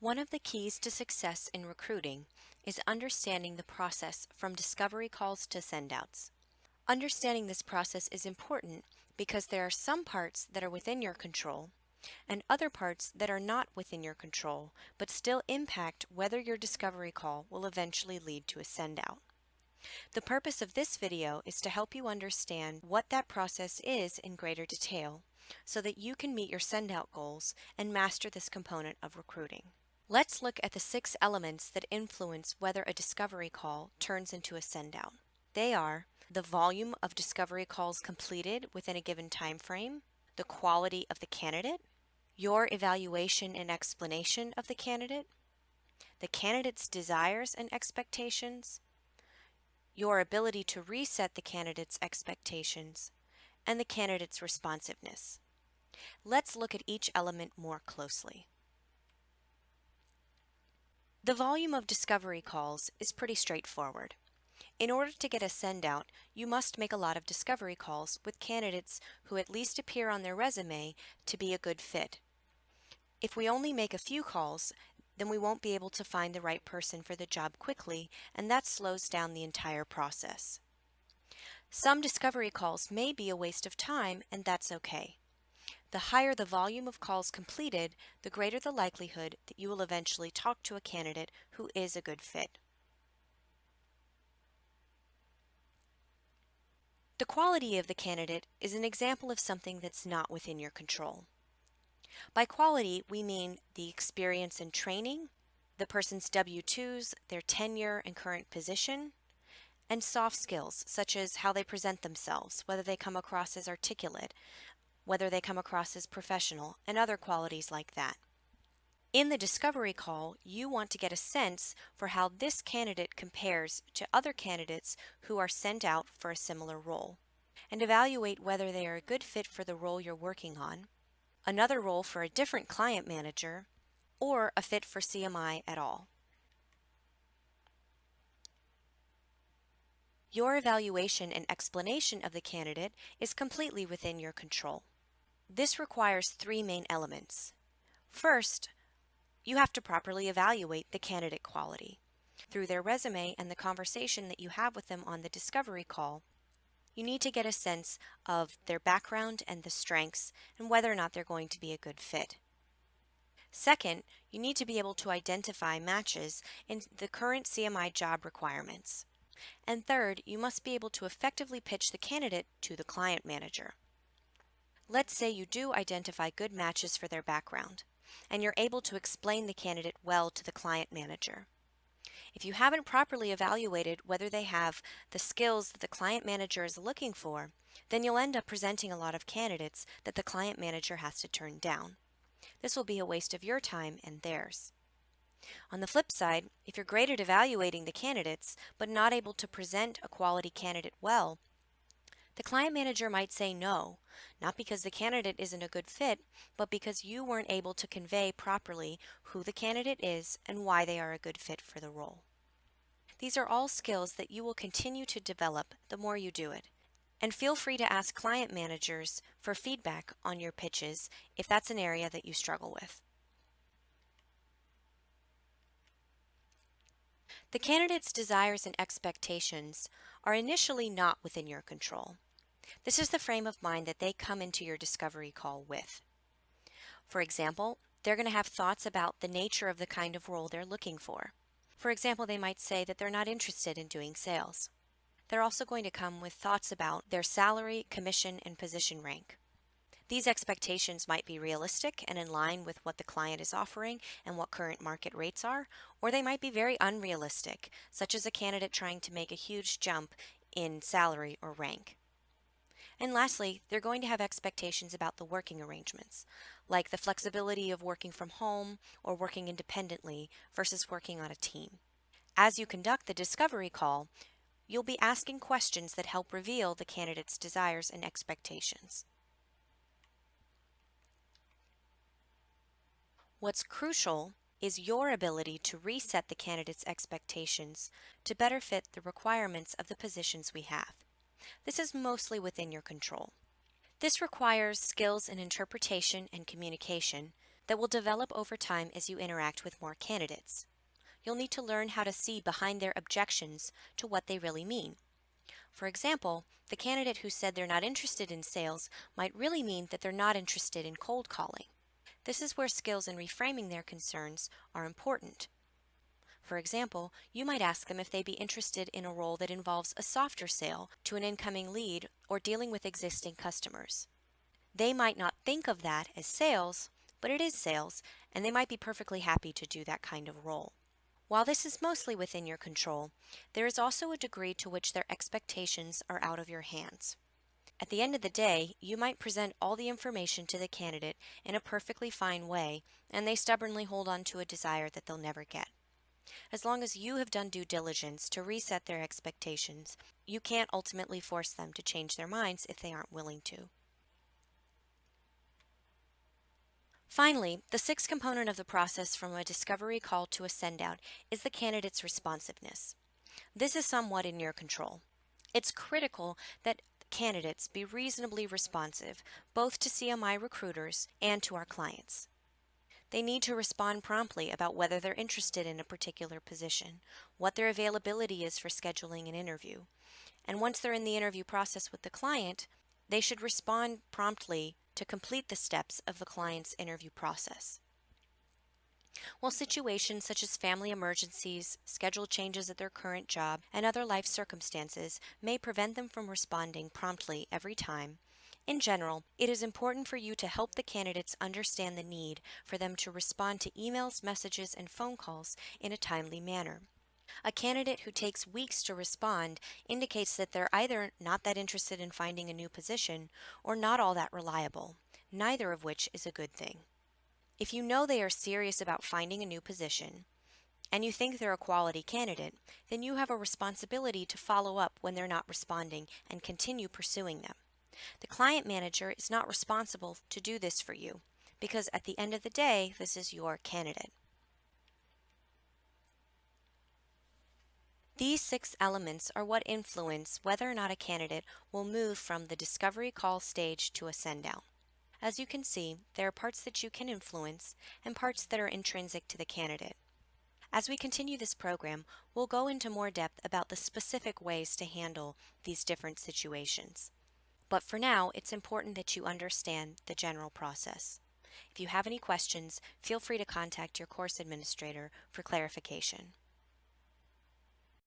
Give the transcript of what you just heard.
One of the keys to success in recruiting is understanding the process from discovery calls to sendouts. Understanding this process is important because there are some parts that are within your control and other parts that are not within your control but still impact whether your discovery call will eventually lead to a sendout. The purpose of this video is to help you understand what that process is in greater detail so that you can meet your sendout goals and master this component of recruiting. Let's look at the 6 elements that influence whether a discovery call turns into a sendout. They are the volume of discovery calls completed within a given time frame, the quality of the candidate, your evaluation and explanation of the candidate's desires and expectations, your ability to reset the candidate's expectations, and the candidate's responsiveness. Let's look at each element more closely. The volume of discovery calls is pretty straightforward. In order to get a sendout, you must make a lot of discovery calls with candidates who at least appear on their resume to be a good fit. If we only make a few calls, then we won't be able to find the right person for the job quickly, and that slows down the entire process. Some discovery calls may be a waste of time, and that's okay. The higher the volume of calls completed, the greater the likelihood that you will eventually talk to a candidate who is a good fit. The quality of the candidate is an example of something that's not within your control. By quality, we mean the experience and training, the person's W-2s, their tenure and current position, and soft skills such as how they present themselves, whether they come across as articulate, whether they come across as professional, and other qualities like that. In the discovery call, you want to get a sense for how this candidate compares to other candidates who are sent out for a similar role, and evaluate whether they are a good fit for the role you're working on, another role for a different client manager, or a fit for CMI at all. Your evaluation and explanation of the candidate is completely within your control. This requires 3 main elements. First, you have to properly evaluate the candidate quality. Through their resume and the conversation that you have with them on the discovery call, you need to get a sense of their background and the strengths and whether or not they're going to be a good fit. Second, you need to be able to identify matches in the current CMI job requirements. And third, you must be able to effectively pitch the candidate to the client manager. Let's say you do identify good matches for their background, and you're able to explain the candidate well to the client manager. If you haven't properly evaluated whether they have the skills that the client manager is looking for, then you'll end up presenting a lot of candidates that the client manager has to turn down. This will be a waste of your time and theirs. On the flip side, if you're great at evaluating the candidates but not able to present a quality candidate well, the client manager might say no, not because the candidate isn't a good fit, but because you weren't able to convey properly who the candidate is and why they are a good fit for the role. These are all skills that you will continue to develop the more you do it. And feel free to ask client managers for feedback on your pitches if that's an area that you struggle with. The candidate's desires and expectations are initially not within your control. This is the frame of mind that they come into your discovery call with. For example, they're going to have thoughts about the nature of the kind of role they're looking for. For example, they might say that they're not interested in doing sales. They're also going to come with thoughts about their salary, commission, and position rank. These expectations might be realistic and in line with what the client is offering and what current market rates are, or they might be very unrealistic, such as a candidate trying to make a huge jump in salary or rank. And lastly, they're going to have expectations about the working arrangements, like the flexibility of working from home or working independently versus working on a team. As you conduct the discovery call, you'll be asking questions that help reveal the candidate's desires and expectations. What's crucial is your ability to reset the candidate's expectations to better fit the requirements of the positions we have. This is mostly within your control. This requires skills in interpretation and communication, that will develop over time as you interact with more candidates. You'll need to learn how to see behind their objections to what they really mean. For example, the candidate who said they're not interested in sales might really mean that they're not interested in cold calling. This is where skills in reframing their concerns are important. For example, you might ask them if they'd be interested in a role that involves a softer sale to an incoming lead or dealing with existing customers. They might not think of that as sales, but it is sales, and they might be perfectly happy to do that kind of role. While this is mostly within your control, there is also a degree to which their expectations are out of your hands. At the end of the day, you might present all the information to the candidate in a perfectly fine way, and they stubbornly hold on to a desire that they'll never get. As long as you have done due diligence to reset their expectations, you can't ultimately force them to change their minds if they aren't willing to. Finally, the sixth component of the process from a discovery call to a sendout is the candidate's responsiveness. This is somewhat in your control. It's critical that candidates be reasonably responsive, both to CMI recruiters and to our clients. They need to respond promptly about whether they're interested in a particular position, what their availability is for scheduling an interview, and once they're in the interview process with the client, they should respond promptly to complete the steps of the client's interview process. While situations such as family emergencies, schedule changes at their current job, and other life circumstances may prevent them from responding promptly every time, in general, it is important for you to help the candidates understand the need for them to respond to emails, messages, and phone calls in a timely manner. A candidate who takes weeks to respond indicates that they're either not that interested in finding a new position or not all that reliable, neither of which is a good thing. If you know they are serious about finding a new position, and you think they're a quality candidate, then you have a responsibility to follow up when they're not responding and continue pursuing them. The client manager is not responsible to do this for you, because at the end of the day, this is your candidate. These 6 elements are what influence whether or not a candidate will move from the discovery call stage to a sendout. As you can see, there are parts that you can influence and parts that are intrinsic to the candidate. As we continue this program, we'll go into more depth about the specific ways to handle these different situations. But for now, it's important that you understand the general process. If you have any questions, feel free to contact your course administrator for clarification.